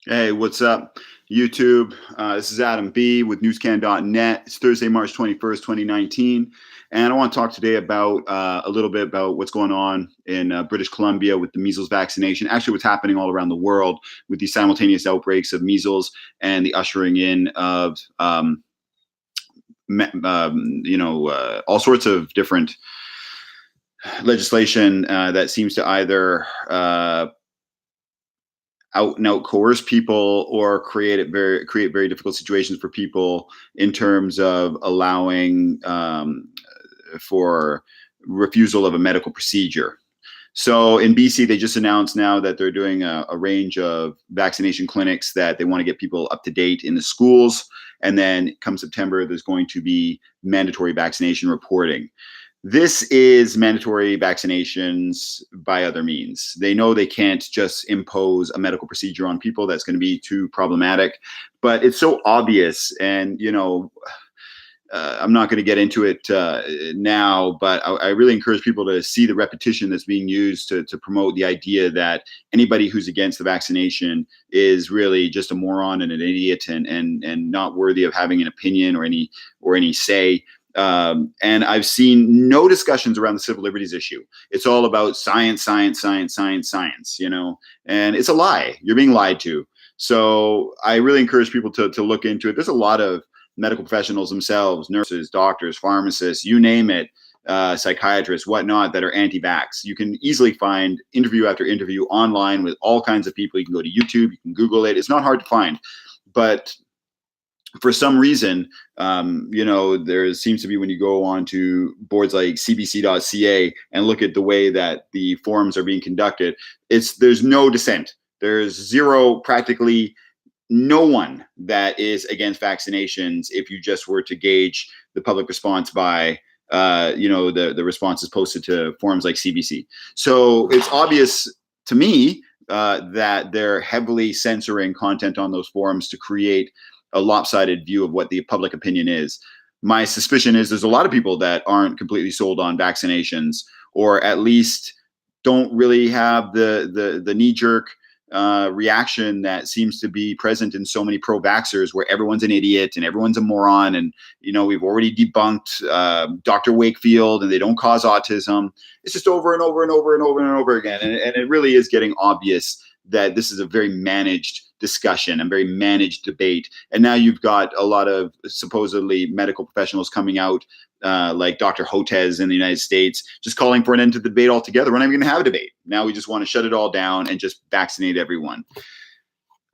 Hey, what's up, YouTube? This is Adam B with Newscan.net. It's Thursday, March 21st, 2019. And I want to talk today about a little bit about what's going on in British Columbia with the measles vaccination. Actually, what's happening all around the world with these simultaneous outbreaks of measles and the ushering in of, all sorts of different legislation that seems to either out and out coerce people or create very difficult situations for people in terms of allowing for refusal of a medical procedure. So in BC, they just announced now that they're doing a range of vaccination clinics that they want to get people up to date in the schools. And then come September, there's going to be mandatory vaccination reporting. This is mandatory vaccinations by other means. They know they can't just impose a medical procedure on people. That's going to be too problematic. But it's so obvious. And, I'm not going to get into it now, but I really encourage people to see the repetition that's being used to promote the idea that anybody who's against the vaccination is really just a moron and an idiot and not worthy of having an opinion or any say. And I've seen no discussions around the civil liberties issue. It's all about science, and it's a lie. You're being lied to. So I really encourage people to look into it. There's a lot of medical professionals themselves, nurses, doctors, pharmacists, you name it, psychiatrists, whatnot, that are anti-vax. You can easily find interview after interview online with all kinds of people. You can go to YouTube, you can Google it. It's not hard to find. But for some reason, there seems to be, when you go on to boards like cbc.ca and look at the way that the forums are being conducted, there's no dissent. There's zero, practically no one that is against vaccinations if you just were to gauge the public response by the responses posted to forums like CBC. So it's obvious to me that they're heavily censoring content on those forums to create a lopsided view of what the public opinion is. My suspicion is there's a lot of people that aren't completely sold on vaccinations, or at least don't really have the knee-jerk reaction that seems to be present in so many pro-vaxxers, where everyone's an idiot and everyone's a moron. And, we've already debunked Dr. Wakefield and they don't cause autism. It's just over and over and over and over and over again. And it really is getting obvious that this is a very managed discussion and very managed debate. And now you've got a lot of supposedly medical professionals coming out, like Dr. Hotez in the United States, just calling for an end to the debate altogether. We're not even going to have a debate. Now we just want to shut it all down and just vaccinate everyone.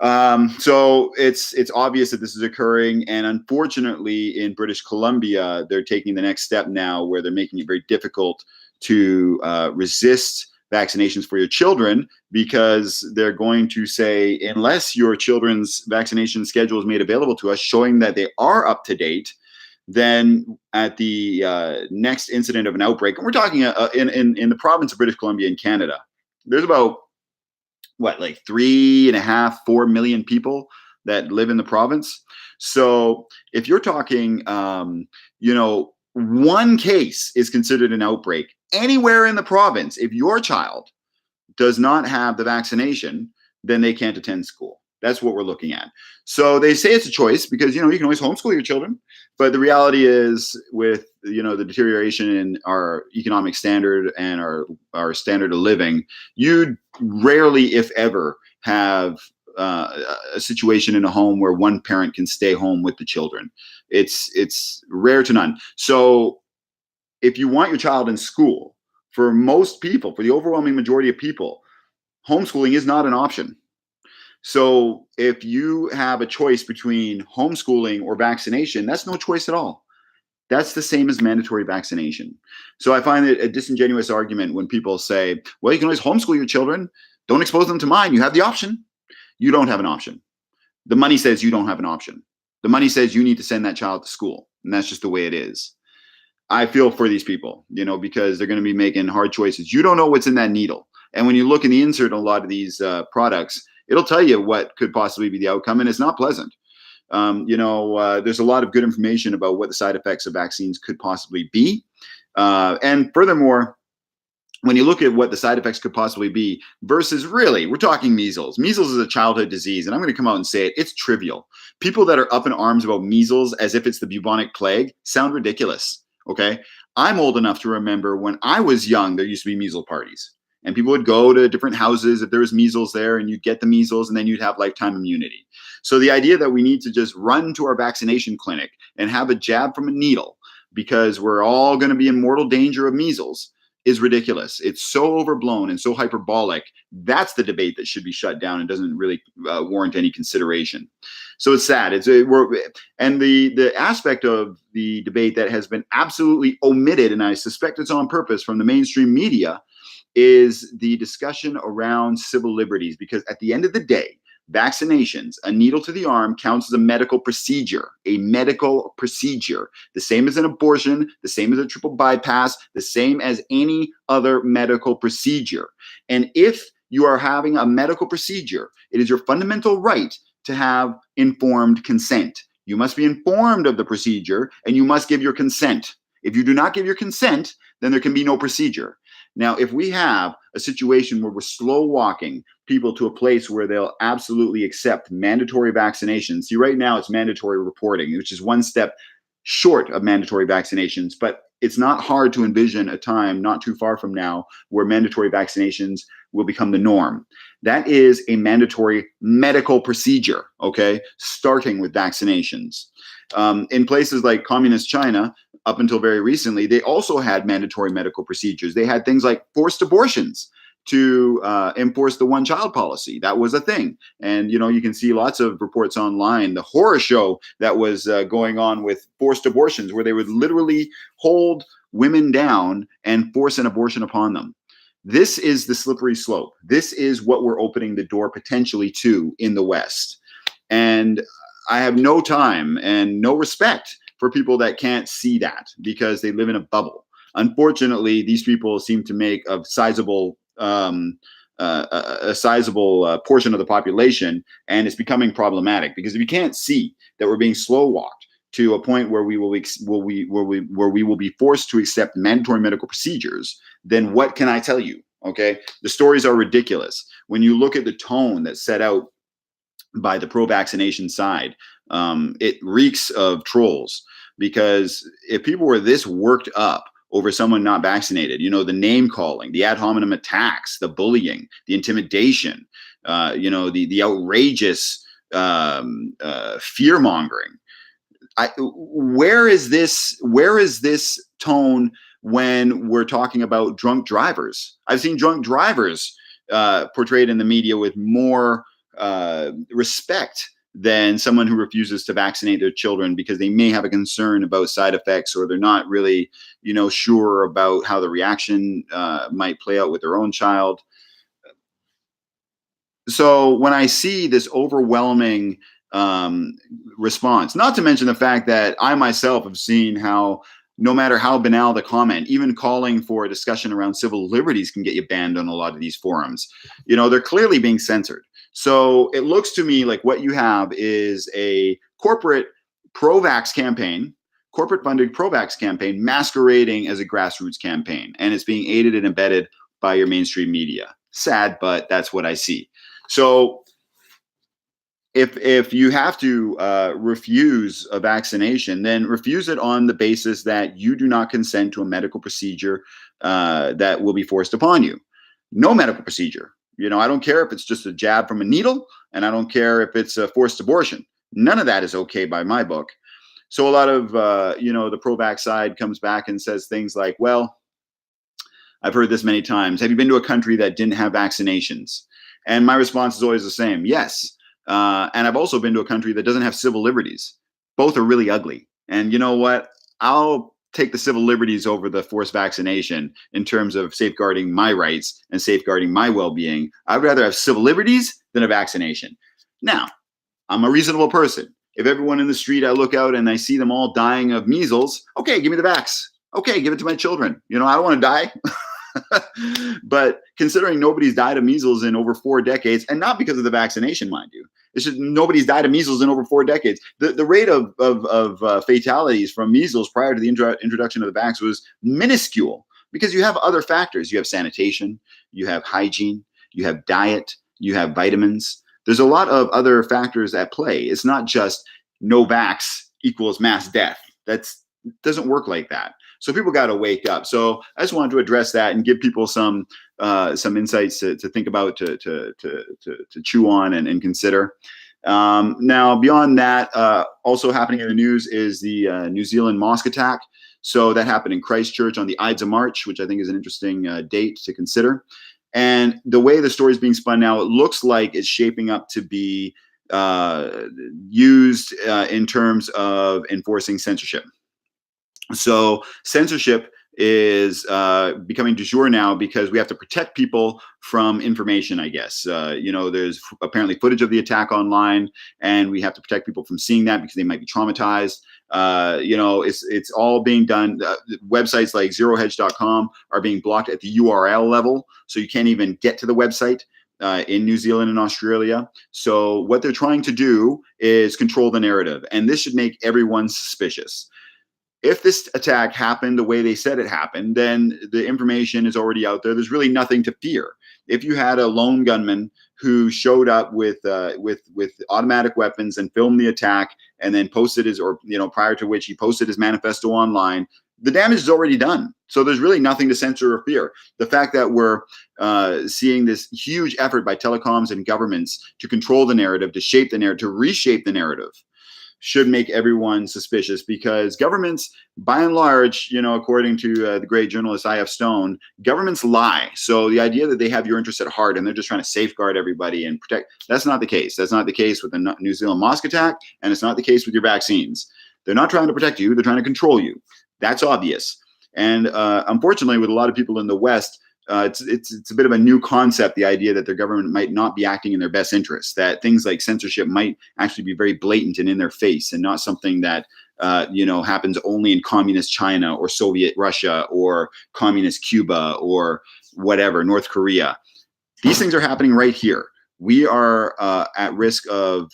So it's obvious that this is occurring. And unfortunately, in British Columbia, they're taking the next step now, where they're making it very difficult to resist vaccinations for your children, because they're going to say, unless your children's vaccination schedule is made available to us, showing that they are up to date, then at the next incident of an outbreak, and we're talking in the province of British Columbia in Canada, there's about 3.5, 4 million people that live in the province. So if you're talking, one case is considered an outbreak anywhere in the province. If your child does not have the vaccination, then they can't attend school. That's what we're looking at. So they say it's a choice, because, you can always homeschool your children. But the reality is, with, the deterioration in our economic standard and our standard of living, you rarely, if ever, have a situation in a home where one parent can stay home with the children. It's rare to none. So if you want your child in school, for most people, for the overwhelming majority of people, homeschooling is not an option. So if you have a choice between homeschooling or vaccination, that's no choice at all. That's the same as mandatory vaccination. So I find it a disingenuous argument when people say, well, you can always homeschool your children. Don't expose them to mine. You have the option. You don't have an option. The money says you don't have an option. The money says you need to send that child to school. And that's just the way it is. I feel for these people, because they're going to be making hard choices. You don't know what's in that needle. And when you look in the insert on a lot of these products, it'll tell you what could possibly be the outcome, and it's not pleasant. There's a lot of good information about what the side effects of vaccines could possibly be. And furthermore, when you look at what the side effects could possibly be versus really, we're talking measles. Measles is a childhood disease, and I'm going to come out and say it. It's trivial. People that are up in arms about measles as if it's the bubonic plague sound ridiculous. Okay. I'm old enough to remember when I was young, there used to be measles parties. And people would go to different houses if there was measles there, and you'd get the measles, and then you'd have lifetime immunity. So the idea that we need to just run to our vaccination clinic and have a jab from a needle because we're all going to be in mortal danger of measles is ridiculous. It's so overblown and so hyperbolic. That's the debate that should be shut down and doesn't really warrant any consideration. So it's sad. And the aspect of the debate that has been absolutely omitted, and I suspect it's on purpose from the mainstream media, is the discussion around civil liberties. Because at the end of the day, vaccinations, a needle to the arm, counts as a medical procedure, the same as an abortion, the same as a triple bypass, the same as any other medical procedure. And if you are having a medical procedure, it is your fundamental right to have informed consent. You must be informed of the procedure and you must give your consent. If you do not give your consent, then there can be no procedure. Now, if we have a situation where we're slow walking people to a place where they'll absolutely accept mandatory vaccinations, see, right now it's mandatory reporting, which is one step short of mandatory vaccinations, but it's not hard to envision a time not too far from now where mandatory vaccinations will become the norm. That is a mandatory medical procedure, okay, starting with vaccinations. In places like communist China, up until very recently, they also had mandatory medical procedures. They had things like forced abortions to enforce the one-child policy. That was a thing. And, you can see lots of reports online, the horror show that was going on with forced abortions, where they would literally hold women down and force an abortion upon them. This is the slippery slope. This is what we're opening the door potentially to in the West. And I have no time and no respect for people that can't see that because they live in a bubble. Unfortunately, these people seem to make a sizable portion of the population, and it's becoming problematic because if you can't see that we're being slow walked to a point where we will be forced to accept mandatory medical procedures, then what can I tell you? Okay, the stories are ridiculous. When you look at the tone that's set out by the pro-vaccination side, it reeks of trolls. Because if people were this worked up over someone not vaccinated, the name calling, the ad hominem attacks, the bullying, the intimidation, the outrageous fear mongering. Where is this tone when we're talking about drunk drivers? I've seen drunk drivers portrayed in the media with more respect than someone who refuses to vaccinate their children because they may have a concern about side effects, or they're not really, sure about how the reaction might play out with their own child. So when I see this overwhelming response, not to mention the fact that I myself have seen how no matter how banal the comment, even calling for a discussion around civil liberties can get you banned on a lot of these forums. They're clearly being censored. So it looks to me like what you have is a corporate pro-vax campaign, corporate-funded pro-vax campaign masquerading as a grassroots campaign, and it's being aided and abetted by your mainstream media. Sad, but that's what I see. So if you have to refuse a vaccination, then refuse it on the basis that you do not consent to a medical procedure that will be forced upon you. No medical procedure. I don't care if it's just a jab from a needle, and I don't care if it's a forced abortion. None of that is okay by my book. So a lot of, the pro-vax side comes back and says things like, well, I've heard this many times. Have you been to a country that didn't have vaccinations? And my response is always the same. Yes. And I've also been to a country that doesn't have civil liberties. Both are really ugly. And you know what? I'll take the civil liberties over the forced vaccination in terms of safeguarding my rights and safeguarding my well-being. I'd rather have civil liberties than a vaccination. Now, I'm a reasonable person. If everyone in the street, I look out and I see them all dying of measles, okay, give me the vax. Okay, give it to my children. I don't want to die. But considering nobody's died of measles in over 4 decades, and not because of the vaccination, mind you, it's just nobody's died of measles in over 4 decades. The rate of fatalities from measles prior to the introduction of the vax was minuscule because you have other factors. You have sanitation, you have hygiene, you have diet, you have vitamins. There's a lot of other factors at play. It's not just no vax equals mass death. That's doesn't work like that. So people got to wake up. So I just wanted to address that and give people some insights to think about, to chew on and consider. Now, beyond that, also happening in the news is the New Zealand mosque attack. So that happened in Christchurch on the Ides of March, which I think is an interesting date to consider. And the way the story is being spun now, it looks like it's shaping up to be used in terms of enforcing censorship. So censorship is becoming du jour now because we have to protect people from information, I guess. There's apparently footage of the attack online, and we have to protect people from seeing that because they might be traumatized. It's all being done. Websites like zerohedge.com are being blocked at the URL level, so you can't even get to the website in New Zealand and Australia. So what they're trying to do is control the narrative, and this should make everyone suspicious. If this attack happened the way they said it happened, then the information is already out there. There's really nothing to fear. If you had a lone gunman who showed up with automatic weapons and filmed the attack and then posted prior to which he posted his manifesto online, the damage is already done. So there's really nothing to censor or fear. The fact that we're seeing this huge effort by telecoms and governments to control the narrative, to shape the narrative, to reshape the narrative, should make everyone suspicious, because governments, by and large, according to the great journalist I.F. Stone, governments lie. So the idea that they have your interests at heart and they're just trying to safeguard everybody and protect, that's not the case. That's not the case with the New Zealand mosque attack, and it's not the case with your vaccines. They're not trying to protect you. They're trying to control you. That's obvious. And unfortunately, with a lot of people in the West, it's a bit of a new concept, the idea that their government might not be acting in their best interests, that things like censorship might actually be very blatant and in their face, and not something that happens only in communist China or Soviet Russia or communist Cuba or whatever, North Korea. These things are happening right here. We are at risk of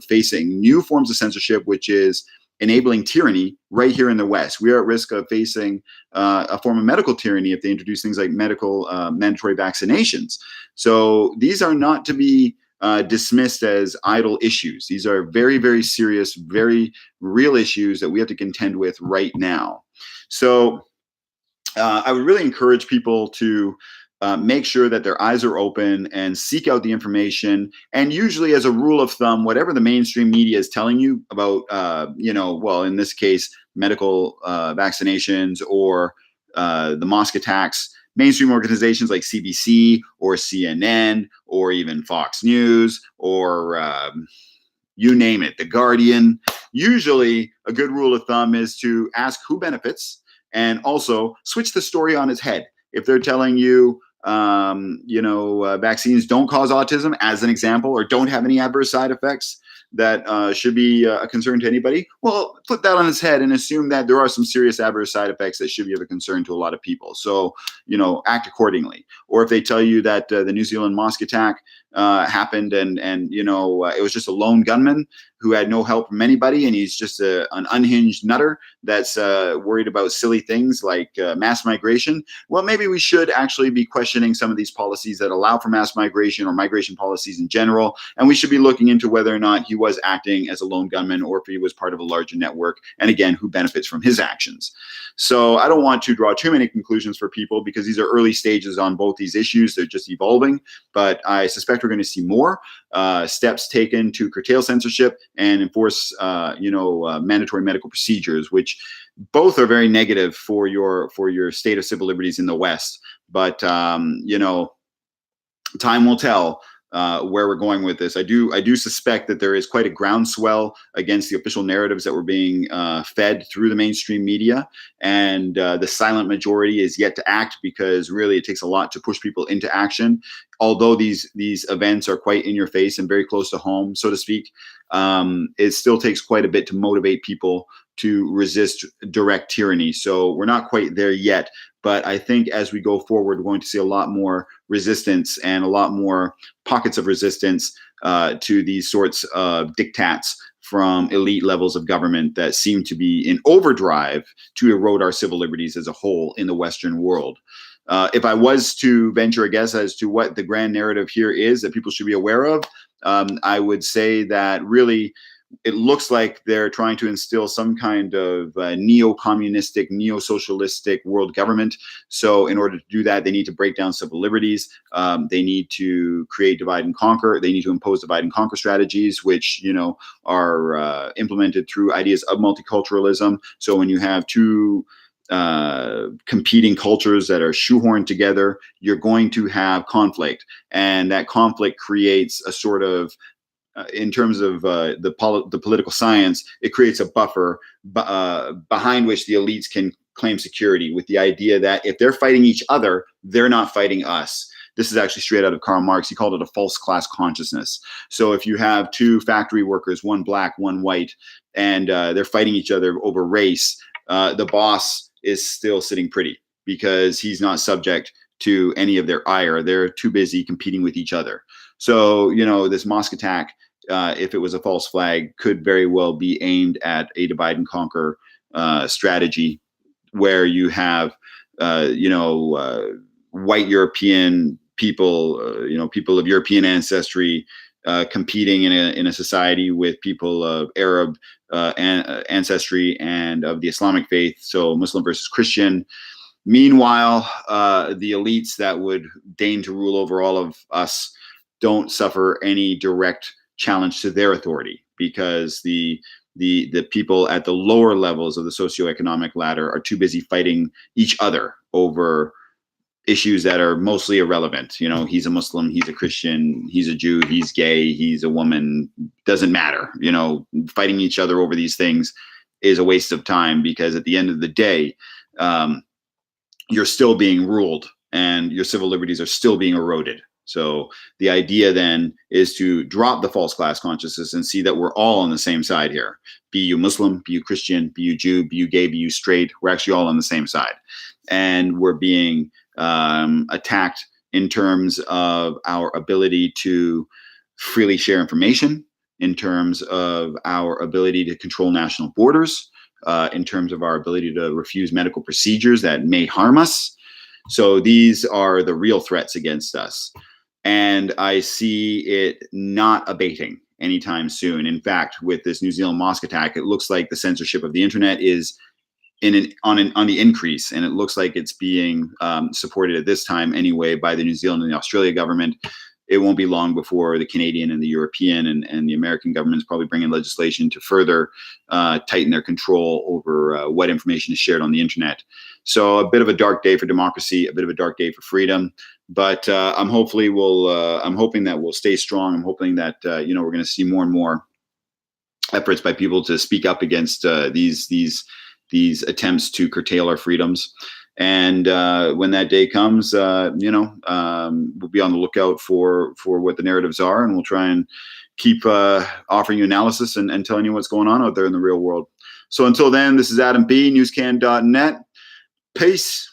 facing new forms of censorship, which is enabling tyranny right here in the West. We are at risk of facing a form of medical tyranny if they introduce things like medical mandatory vaccinations. So these are not to be dismissed as idle issues. These are very, very serious, very real issues that we have to contend with right now. So I would really encourage people to make sure that their eyes are open and seek out the information. And usually, as a rule of thumb, whatever the mainstream media is telling you about, in this case, medical vaccinations or the mosque attacks, mainstream organizations like CBC or CNN or even Fox News or you name it, The Guardian, usually a good rule of thumb is to ask who benefits and also switch the story on its head. If they're telling you, vaccines don't cause autism, as an example, or don't have any adverse side effects that should be a concern to anybody, well, put that on its head and assume that there are some serious adverse side effects that should be of a concern to a lot of people. So, act accordingly. Or if they tell you that the New Zealand mosque attack happened and it was just a lone gunman who had no help from anybody, and he's just an unhinged nutter that's worried about silly things like mass migration, well, maybe we should actually be questioning some of these policies that allow for mass migration or migration policies in general, and we should be looking into whether or not he was acting as a lone gunman or if he was part of a larger network, and again, who benefits from his actions. So I don't want to draw too many conclusions for people because these are early stages on both these issues. They're just evolving, but I suspect we're going to see more steps taken to curtail censorship and enforce, mandatory medical procedures, which both are very negative for your state of civil liberties in the West. But time will tell where we're going with this. I do suspect that there is quite a groundswell against the official narratives that were being fed through the mainstream media, and the silent majority is yet to act, because really it takes a lot to push people into action. Although these events are quite in your face and very close to home, so to speak, it still takes quite a bit to motivate people to resist direct tyranny. So we're not quite there yet. But I think as we go forward, we're going to see a lot more resistance and a lot more pockets of resistance to these sorts of diktats from elite levels of government that seem to be in overdrive to erode our civil liberties as a whole in the Western world. If I was to venture a guess as to what the grand narrative here is that people should be aware of, I would say that really it looks like they're trying to instill some kind of neo-communistic, neo-socialistic world government. So in order to do that, they need to break down civil liberties. They need to create divide and conquer. They need to impose divide and conquer strategies, which, are implemented through ideas of multiculturalism. So when you have two competing cultures that are shoehorned together, you're going to have conflict. And that conflict creates a sort of in terms of the political science, it creates a buffer behind which the elites can claim security, with the idea that if they're fighting each other, they're not fighting us. This is actually straight out of Karl Marx. He called it a false class consciousness. So if you have two factory workers, one black, one white, and they're fighting each other over race, the boss is still sitting pretty because he's not subject to any of their ire. They're too busy competing with each other. So, this mosque attack, if it was a false flag, could very well be aimed at a divide and conquer strategy where you have, white European people, people of European ancestry competing in a society with people of Arab ancestry and of the Islamic faith. So Muslim versus Christian. Meanwhile, the elites that would deign to rule over all of us don't suffer any direct challenge to their authority, because the people at the lower levels of the socioeconomic ladder are too busy fighting each other over issues that are mostly irrelevant. He's a Muslim, he's a Christian, he's a Jew, he's gay, he's a woman, doesn't matter. Fighting each other over these things is a waste of time, because at the end of the day, you're still being ruled and your civil liberties are still being eroded. So the idea then is to drop the false class consciousness and see that we're all on the same side here. Be you Muslim, be you Christian, be you Jew, be you gay, be you straight. We're actually all on the same side. And we're being attacked in terms of our ability to freely share information, in terms of our ability to control national borders, in terms of our ability to refuse medical procedures that may harm us. So these are the real threats against us. And I see it not abating anytime soon. In fact, with this New Zealand mosque attack, it looks like the censorship of the internet is on the increase, and it looks like it's being supported at this time anyway by the New Zealand and the Australia government. It won't be long before the Canadian and the European and the American governments probably bring in legislation to further tighten their control over what information is shared on the internet. So a bit of a dark day for democracy, a bit of a dark day for freedom. But I'm hoping that we'll stay strong. I'm hoping that we're going to see more and more efforts by people to speak up against these attempts to curtail our freedoms. And when that day comes, we'll be on the lookout for what the narratives are, and we'll try and keep offering you analysis and telling you what's going on out there in the real world. So until then, this is Adam B, Newscan.net. Peace.